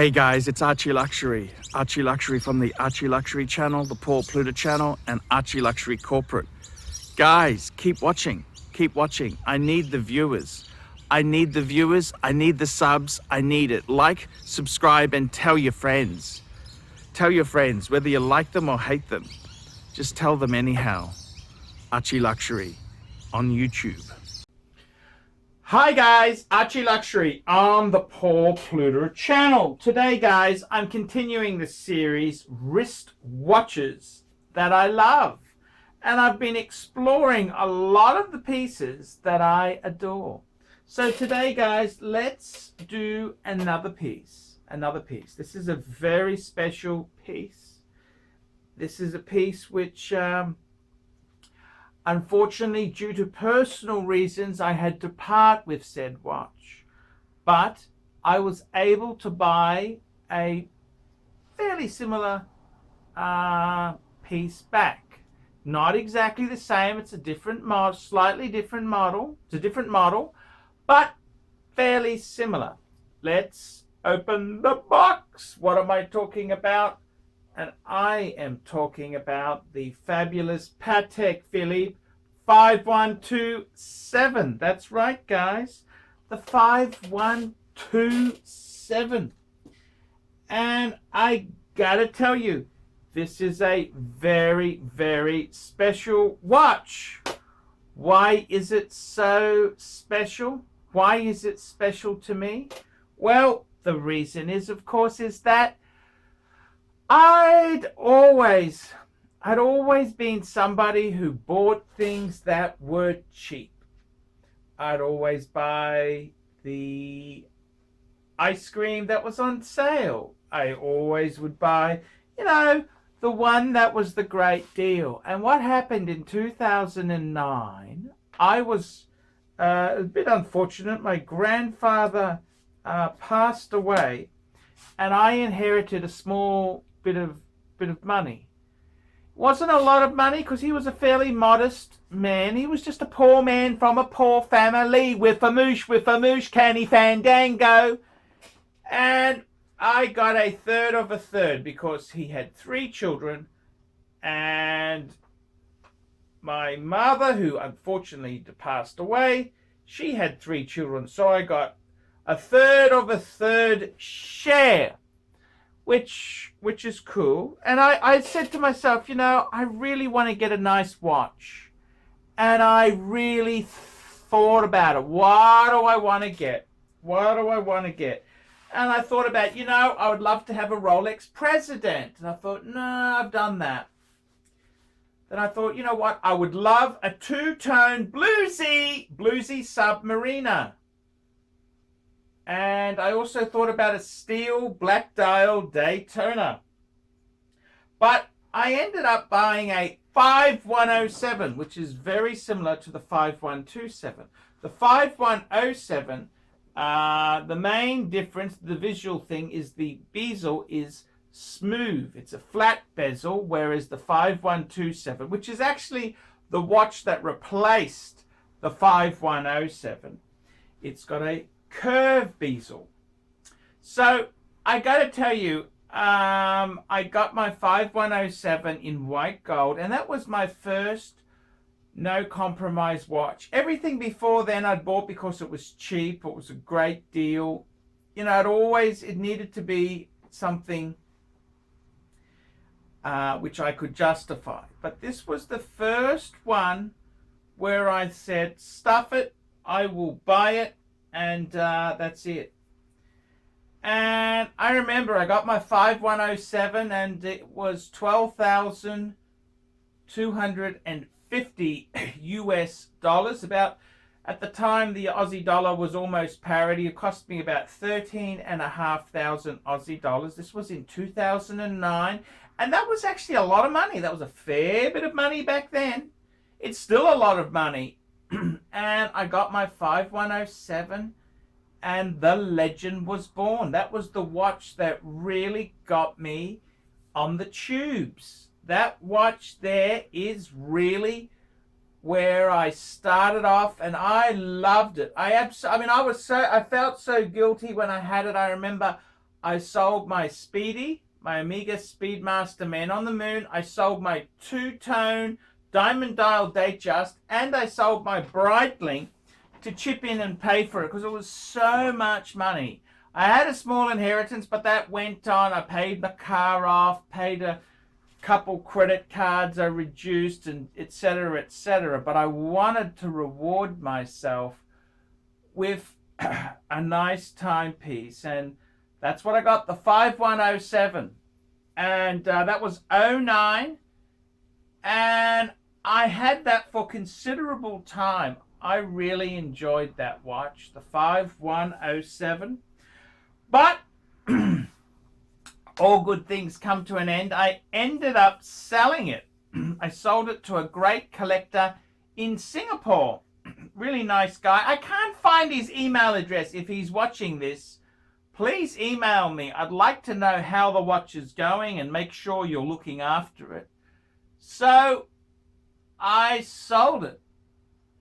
Hey guys, it's ArchieLuxury. ArchieLuxury from the ArchieLuxury channel, the Paul Pluta channel, and ArchieLuxury corporate. Guys, keep watching. Keep watching. I need the viewers. I need the viewers. I need the subs. I need it. Like, subscribe, and tell your friends. Tell your friends, whether you like them or hate them. Just tell them anyhow. ArchieLuxury on YouTube. Hi guys, ArchieLuxury on the Paul Pluta channel. Today guys, I'm continuing the series wrist watches that I love. And I've been exploring a lot of the pieces that I adore. So today guys, let's do another piece. This is a very special piece. This is a piece which unfortunately, due to personal reasons, I had to part with said watch. But I was able to buy a fairly similar piece back. Not exactly the same. It's a different model, slightly different model. It's a different model, but fairly similar. Let's open the box. What am I talking about? And I am talking about the fabulous Patek Philippe 5127. That's right, guys. The 5127. And I gotta tell you, this is a very, very special watch. Why is it so special? Why is it special to me? Well, the reason is, of course, is that I'd always been somebody who bought things that were cheap. I'd always buy the ice cream that was on sale. I always would buy, the one that was the great deal. And what happened in 2009, I was a bit unfortunate. My grandfather passed away, and I inherited a small bit of money. It wasn't a lot of money because he was a fairly modest man. He was just a poor man from a poor family with a moosh, canny fandango. And I got a third of a third because he had 3 children, and my mother, who unfortunately passed away, she had 3 children. So I got a third of a third share. Which is cool. And I said to myself, I really want to get a nice watch. And I really thought about it. What do I want to get? And I thought about, I would love to have a Rolex President. And I thought, no, I've done that. Then I thought, you know what? I would love a 2-tone bluesy Submariner. And I also thought about a steel black dial Daytona. But I ended up buying a 5107, which is very similar to the 5127. The 5107, the main difference, the visual thing, is the bezel is smooth. It's a flat bezel, whereas the 5127, which is actually the watch that replaced the 5107, it's got a curve bezel. So I gotta tell you, I got my 5107 in white gold, and that was my first no compromise watch. Everything before then I'd bought because it was cheap, it was a great deal. It needed to be something which I could justify. But this was the first one where I said, stuff it, I will buy it. And that's it. And I remember I got my 5107, and it was 12,250 US dollars. About, at the time, the Aussie dollar was almost parity. It cost me about 13,500 Aussie dollars. This was in 2009, and that was actually a lot of money. That was a fair bit of money back then. It's still a lot of money. And I got my 5107, and the legend was born. That was the watch that really got me on the tubes. That watch there is really where I started off, and I loved it. I felt so guilty when I had it. I remember I sold my Speedy, my Omega Speedmaster Man on the Moon. I sold my two-tone diamond dial Datejust, and I sold my Breitling to chip in and pay for it because it was so much money. I had a small inheritance, but that went on. I paid the car off, paid a couple credit cards I reduced, and etc., etc. But I wanted to reward myself with a nice timepiece, and that's what I got, the 5107. And that was 09, and I had that for considerable time. I really enjoyed that watch, the 5107. But all good things come to an end. I ended up selling it. I sold it to a great collector in Singapore. Really nice guy. I can't find his email address. If he's watching this, please email me. I'd like to know how the watch is going and make sure you're looking after it. So I sold it,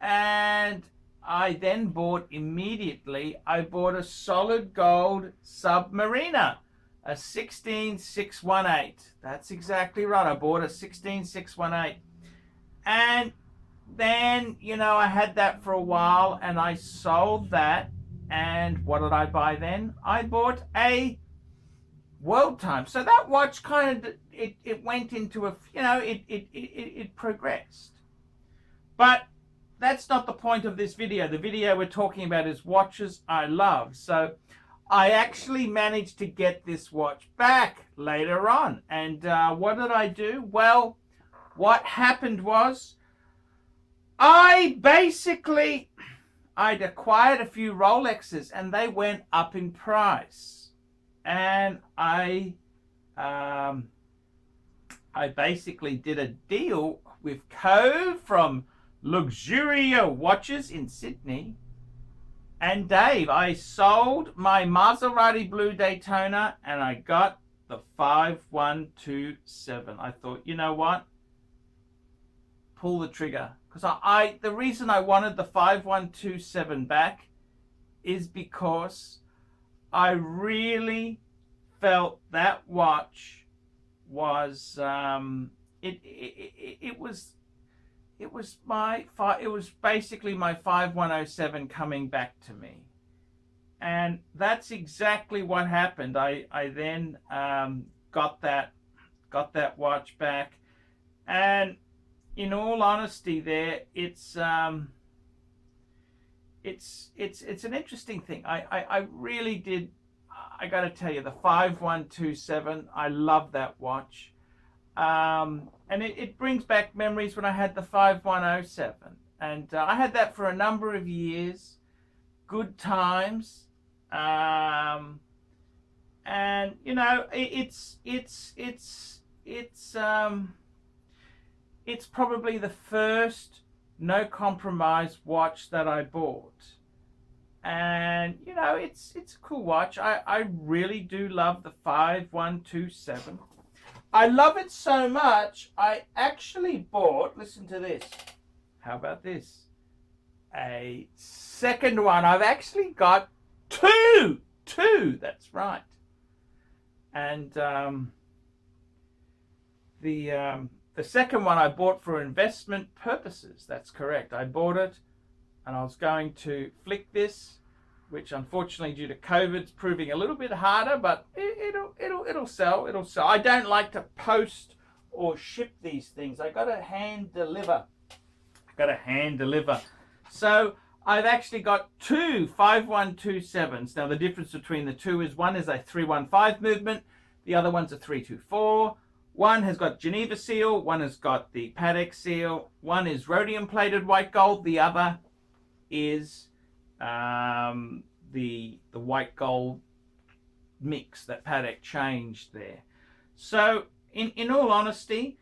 and I then bought immediately, I bought a solid gold Submariner, a 16618. That's exactly right. I bought a 16618. And then, you know, I had that for a while, and I sold that. And what did I buy then? I bought a World Time. So that watch kind of, it went into a, you know, it progressed. But that's not the point of this video. The video we're talking about is watches I love. So I actually managed to get this watch back later on. And what did I do? Well, what happened was I'd acquired a few Rolexes, and they went up in price. And I basically did a deal with Cove from Luxury Watches in Sydney. And Dave, I sold my Maserati Blue Daytona, and I got the 5127. I thought, you know what? Pull the trigger. Because the reason I wanted the 5127 back is because I really felt that watch was it was basically my 5107 coming back to me. And that's exactly what happened. I then got that watch back, and in all honesty, it's an interesting thing. I really did. I got to tell you, the 5127. I love that watch, and it brings back memories when I had the 5107, and I had that for a number of years. Good times. And you know, it's probably the first no compromise watch that I bought, and you know, it's a cool watch. I really do love the 5127. I love it so much, I actually bought, listen to this, how about this, a second one. I've actually got two, that's right. And the second one I bought for investment purposes. That's correct. I bought it, and I was going to flick this, which unfortunately due to COVID is proving a little bit harder, but it'll sell. It'll sell. I don't like to post or ship these things. I got to hand deliver. So I've actually got two 5127s. Now the difference between the two is one is a 315 movement, the other one's a 324. One has got Geneva seal, one has got the Patek seal, one is rhodium plated white gold, the other is the white gold mix that Patek changed there. So in all honesty,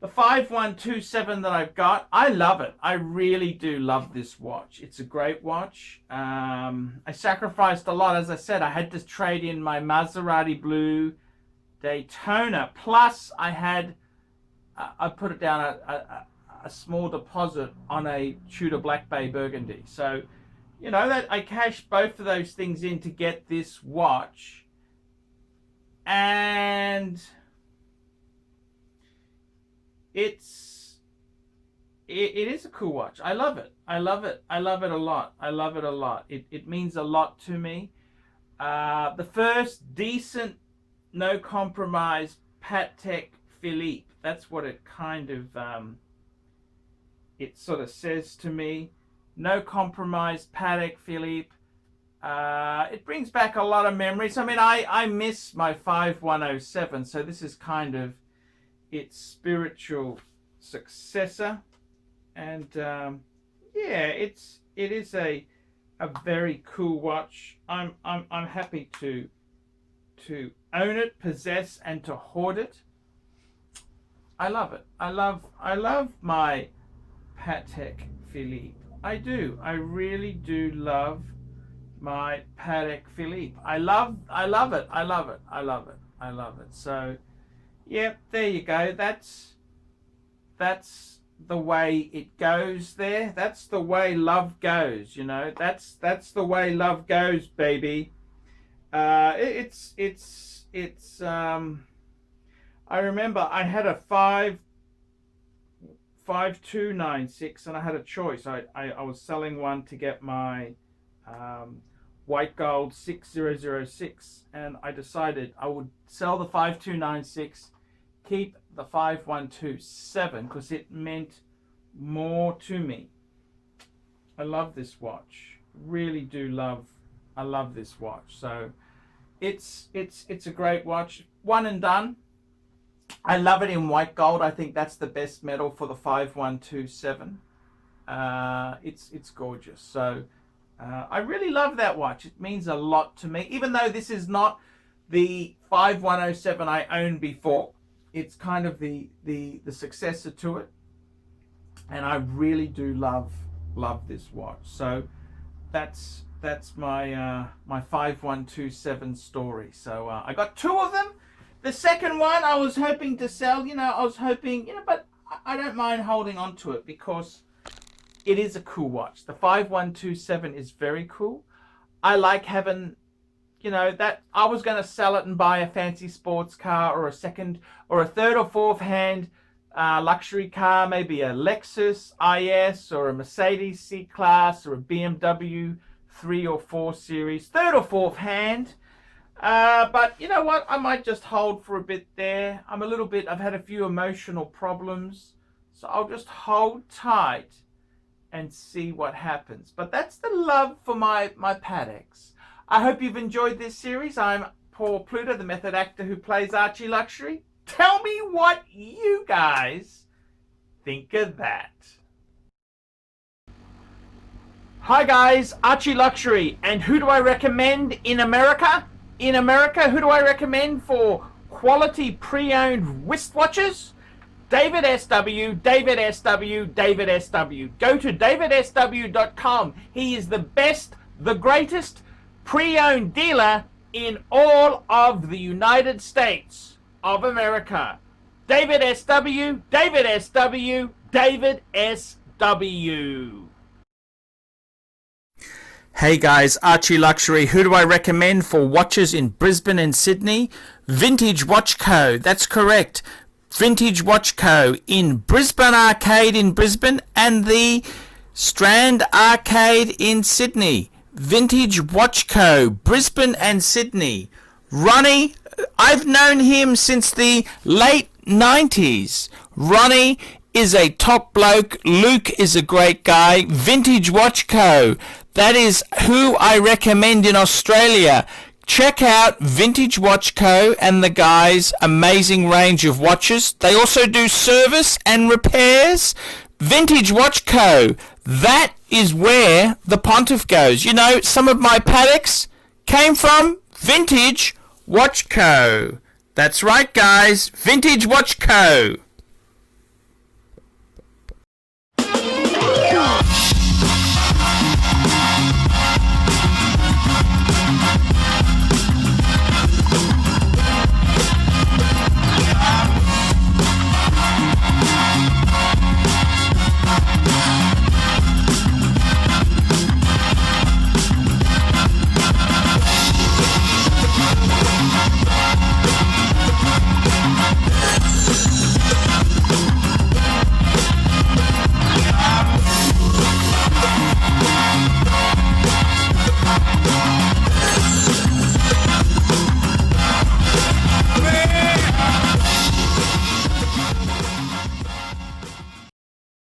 the 5127 that I've got, I love it. I really do love this watch. It's a great watch. I sacrificed a lot. As I said, I had to trade in my Maserati Blue Daytona. Plus, I put it down a small deposit on a Tudor Black Bay Burgundy. So, you know, that I cashed both of those things in to get this watch. and it is a cool watch. I love it. I love it. I love it a lot. I love it a lot. It means a lot to me. The first decent, no compromise Patek Philippe. That's what it kind of it sort of says to me. No compromise Patek Philippe. It brings back a lot of memories. I mean, I miss my 5107, so this is kind of its spiritual successor. And yeah, it is a very cool watch. I'm happy to own it, possess, and to hoard it. I love it. I love my Patek Philippe. I do. I really do love my Patek Philippe. I love it. I love it. I love it. I love it. So, yeah, there you go. That's the way it goes there. That's the way love goes, you know. That's the way love goes, baby. It's I remember I had a 5296 and I had a choice. I was selling one to get my white gold 6006, and I decided I would sell the 5296, keep the 5127 because it meant more to me. I love this watch. Really do love. I love this watch. So it's a great watch. One and done. I love it in white gold. I think that's the best metal for the 5127. It's gorgeous. So I really love that watch. It means a lot to me, even though this is not the 5107 I owned before. It's kind of the successor to it, and I really do love this watch. So that's my my 5127 story. So I got two of them. The second one I was hoping to sell. I was hoping, but I don't mind holding on to it because it is a cool watch. The 5127 is very cool. I like having, that I was going to sell it and buy a fancy sports car or a second or a third or fourth hand luxury car, maybe a Lexus IS or a Mercedes C-Class or a BMW 3 or 4 Series, third or fourth hand. But you know what? I might just hold for a bit there. I've had a few emotional problems, so I'll just hold tight and see what happens. But that's the love for my Pateks. I hope you've enjoyed this series. I'm Paul Pluta, the method actor who plays ArchieLuxury. Tell me what you guys think of that. Hi guys, ArchieLuxury, and who do I recommend in America? In America, who do I recommend for quality pre-owned wristwatches? David SW, David SW, David SW. Go to davidsw.com. He is the best, the greatest pre-owned dealer in all of the United States of America. David SW, David SW, David SW. Hey guys, ArchieLuxury. Who do I recommend for watches in Brisbane and Sydney? Vintage Watch Co. That's correct. Vintage Watch Co. in Brisbane Arcade in Brisbane and the Strand Arcade in Sydney. Vintage Watch Co. Brisbane and Sydney. Ronnie, I've known him since the late 90s. Ronnie is a top bloke. Luke is a great guy. Vintage Watch Co. That is who I recommend in Australia. Check out Vintage Watch Co. and the guys' amazing range of watches. They also do service and repairs. Vintage Watch Co. That is where the Pontiff goes. Some of my Pateks came from Vintage Watch Co. That's right, guys. Vintage Watch Co.